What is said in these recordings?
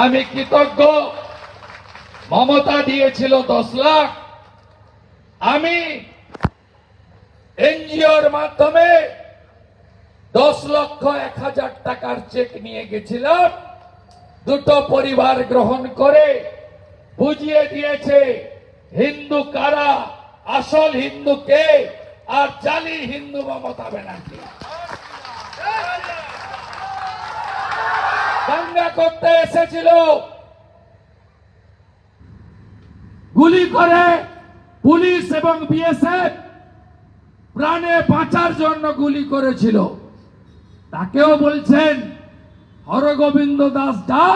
আমি কৃতজ্ঞ। মমতা দিয়েছিল 10 লাখ, আমি এনজিওর মাধ্যমে 10,01,000 টাকার চেক নিয়ে গেছিলাম। দুটো পরিবার গ্রহণ করে বুঝিয়ে দিয়েছে হিন্দু কারা, আসল হিন্দু কে, আর জালি হিন্দু মমতা ব্যানার্জি। দাঙ্গা করতে এসেছিল, গুলি করে পুলিশ এবং বিএসএফ প্রাণে বাঁচার জন্য গুলি করেছিল। তাকেও বলছেন হরগোবিন্দ দাস যা,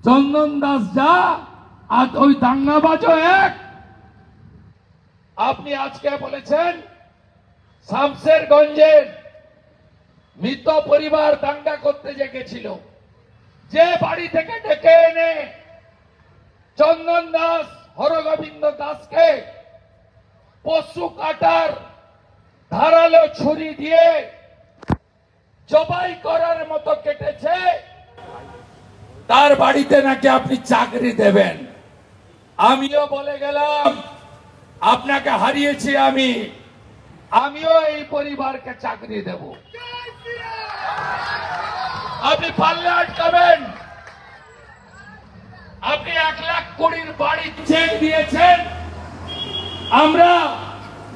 চন্দন দাস যা, আর ওই দাঙ্গাবাজও এক। আপনি আজকে বলেছেন শামশেরগঞ্জের মৃত পরিবার দাঙ্গা করতে যে গেছিল, যে বাড়ি থেকে ডেকে এনে চন্দন দাস, হরগোবিন্দ দাসকে পশু কাটার ধারালো ছুরি দিয়ে জবাই করার মতো কেটেছে, তার বাড়িতে নাকি আপনি চাকরি দেবেন। আমিও বলে গেলাম আপনাকে হারিয়েছি, আমিও এই পরিবারকে চাকরি দেব। আপনি পারলে আটকাবেন। আপনি 1,20,000 বাড়ি চেক দিয়েছেন, আমরা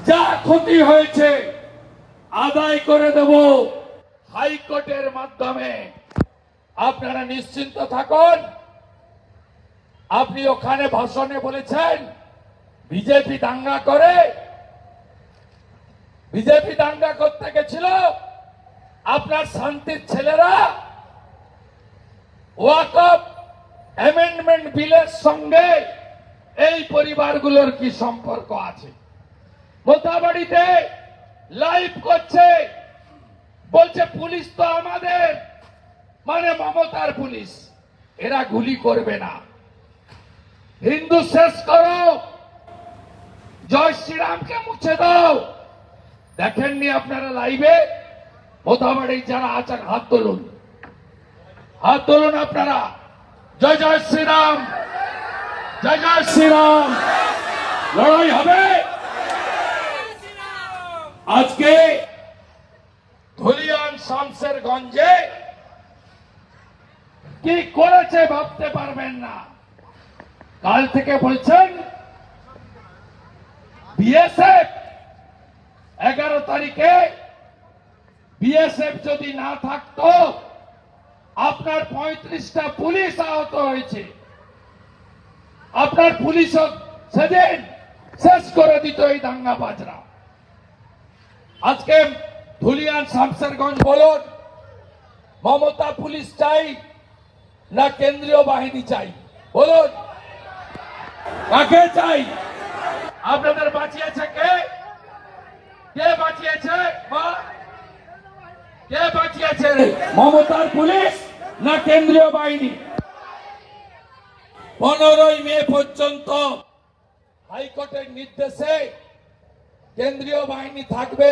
যা ক্ষতি হয়েছে আদায় করে দেব হাইকোর্টের মাধ্যমে। আপনারা নিশ্চিন্ত থাকুন। আপনি ওখানে ভাষণে বলেছেন বিজেপি দাঙ্গা করে, বিজেপি দাঙ্গা করতে গেছিল। আপনার শান্তির ছেলেরা ওয়াকফ অ্যামেন্ডমেন্ট বিলের সঙ্গে এই পরিবারগুলোর কি সম্পর্ক আছে? মোথাবাড়িতে লাইভ করছে, বলছে পুলিশ তো আমাদের, মানে মমতার পুলিশ, এরা গুলি করবে না। হিন্দু শেষ করো, জয় শ্রীরামকে মুছে দাও। দেখেননি আপনারা লাইভে? মোথাবাড়ি যারা আছেন হাত তুলুন, হাত তুলুন আপনারা। জয় জয় শ্রীরাম, জয় জয় শ্রীরাম। লড়াই হবে। আজকে ধুলিয়ান শামশেরগঞ্জে কি করেছে ভাবতে পারবেন না। কাল থেকে বলছেন বিএসএফ 11 তারিখে বিএসএফ যদি না থাকতো আপনার 35টা পুলিশ আহত হয়েছে, আপনার পুলিশও সেদিন শেষ করে দিত এই দাঙ্গাবাজরা। আজকে ধুলিয়ান শামশেরগঞ্জ বলুন, মমতা পুলিশ চাই না কেন্দ্রীয় বাহিনী চাই? বলুন, কাকে চাই? আপনাদের বাঁচিয়েছে কে? কে বাঁচিয়েছে? কে বাঁচিয়েছে? মমতার পুলিশ না কেন্দ্রীয় বাহিনী? 15ই মে পর্যন্ত হাইকোর্টের নির্দেশে কেন্দ্রীয় বাহিনী থাকবে।